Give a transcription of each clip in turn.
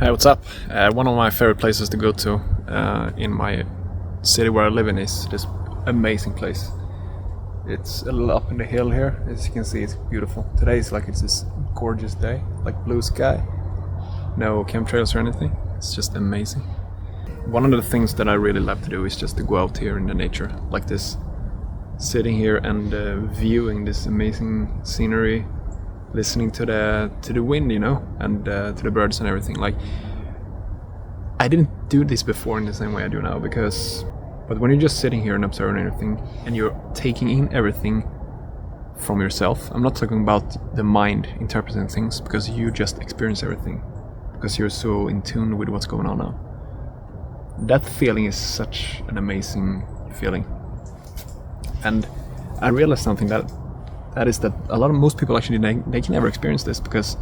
Hey, what's up? One of my favorite places to go to in my city where I live in is this amazing place. It's a little up in the hill here. As you can see, it's beautiful. Today is like it's this gorgeous day, like blue sky, no chemtrails or anything. It's just amazing. One of the things that I really love to do is just to go out here in the nature, like this, sitting here and viewing this amazing scenery, listening to the wind, you know, and to the birds and everything. Like, I didn't do this before in the same way I do now, but when you're just sitting here and observing everything and you're taking in everything from yourself, I'm not talking about the mind interpreting things, because you just experience everything because you're so in tune with what's going on now. That feeling is such an amazing feeling. And I realized something that most people actually they can never experience this, because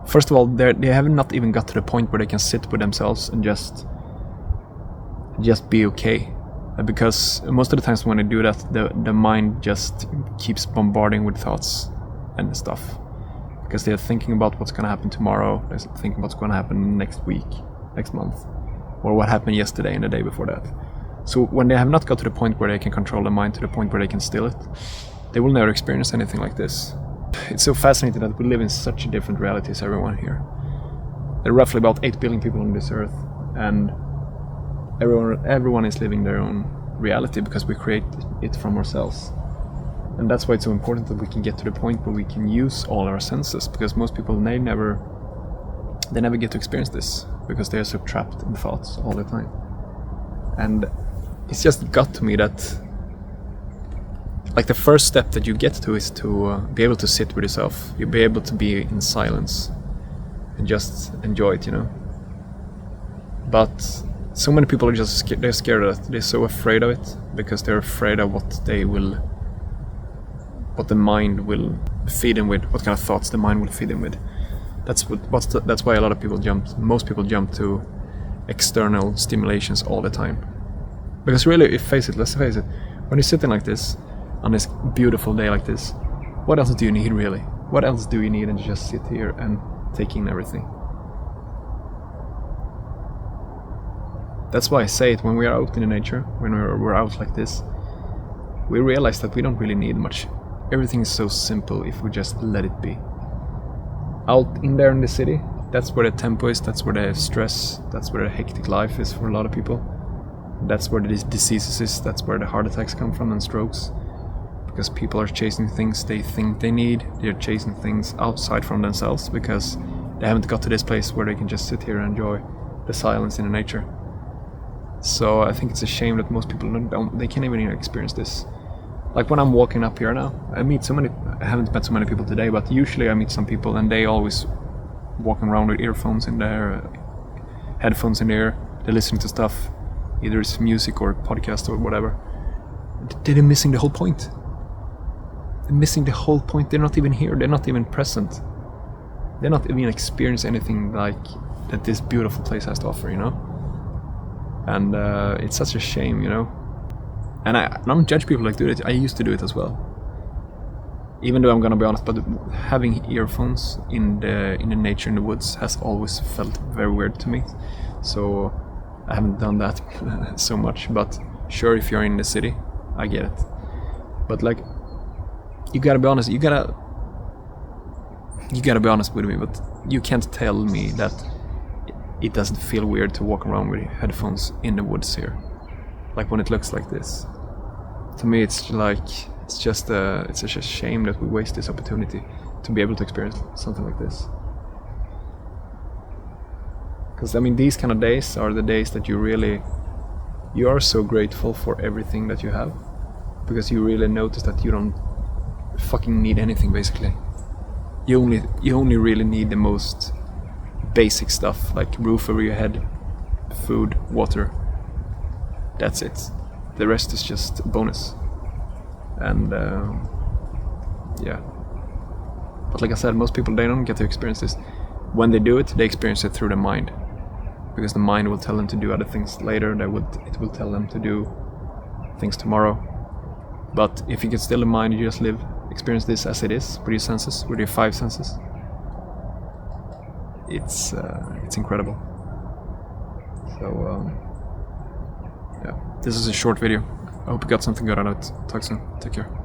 first of all they have not even got to the point where they can sit with themselves and just be okay, because most of the times when they do that, the mind just keeps bombarding with thoughts and stuff, because they're thinking about what's going to happen tomorrow, they're thinking what's going to happen next week, next month, or what happened yesterday and the day before that. So when they have not got to the point where they can control the mind to the point where they can still it, they will never experience anything like this. It's so fascinating that we live in such a different reality as everyone here. There are roughly about 8 billion people on this earth, and everyone is living their own reality because we create it from ourselves. And that's why it's so important that we can get to the point where we can use all our senses, because most people, they never get to experience this because they are so trapped in thoughts all the time. And it's just got to me that, like, the first step that you get to is to be able to sit with yourself. You'll be able to be in silence and just enjoy it, you know. But so many people are just they're scared of it. They're so afraid of it because they're afraid of what the mind will feed them with, what kind of thoughts the mind will feed them with. That's why a lot of most people jump to external stimulations all the time. Because really, let's face it, when you're sitting like this, on this beautiful day like this, what else do you need really? What else do you need than just sit here and take in everything? That's why I say it, when we are out in the nature, when we're out like this, we realize that we don't really need much. Everything is so simple if we just let it be. Out in there in the city, that's where the tempo is, that's where the stress, that's where the hectic life is for a lot of people. That's where the diseases is, that's where the heart attacks come from and strokes. Because people are chasing things they think they need, they're chasing things outside from themselves because they haven't got to this place where they can just sit here and enjoy the silence in the nature. So I think it's a shame that most people they can't even experience this. Like when I'm walking up here now, I haven't met so many people today, but usually I meet some people and they always walking around with earphones in their headphones in their ear, they're listening to stuff, either it's music or podcast or whatever. They're missing the whole point. They're missing the whole point. They're not even here. They're not even present. They're not even experiencing anything like that this beautiful place has to offer, you know? And it's such a shame, you know? And I don't judge people like do it. I used to do it as well. Even though I'm gonna be honest, but having earphones in the nature, in the woods, has always felt very weird to me. So I haven't done that so much. But sure, if you're in the city, I get it. But like, you gotta be honest. You gotta be honest with me. But you can't tell me that it doesn't feel weird to walk around with headphones in the woods here, like when it looks like this. To me, it's just a shame that we waste this opportunity to be able to experience something like this. Because I mean, these kind of days are the days that you are so grateful for everything that you have, because you really notice that you don't fucking need anything basically. You only really need the most basic stuff, like roof over your head, food, water. That's it. The rest is just a bonus. And yeah. But like I said, most people, they don't get to experience this. When they do it, they experience it through the mind, because the mind will tell them to do other things later. It will tell them to do things tomorrow. But if you can still in mind, you just experience this as it is, with your senses, with your 5 senses. It's incredible. So yeah, this is a short video. I hope you got something good out of it. Talk soon. Take care.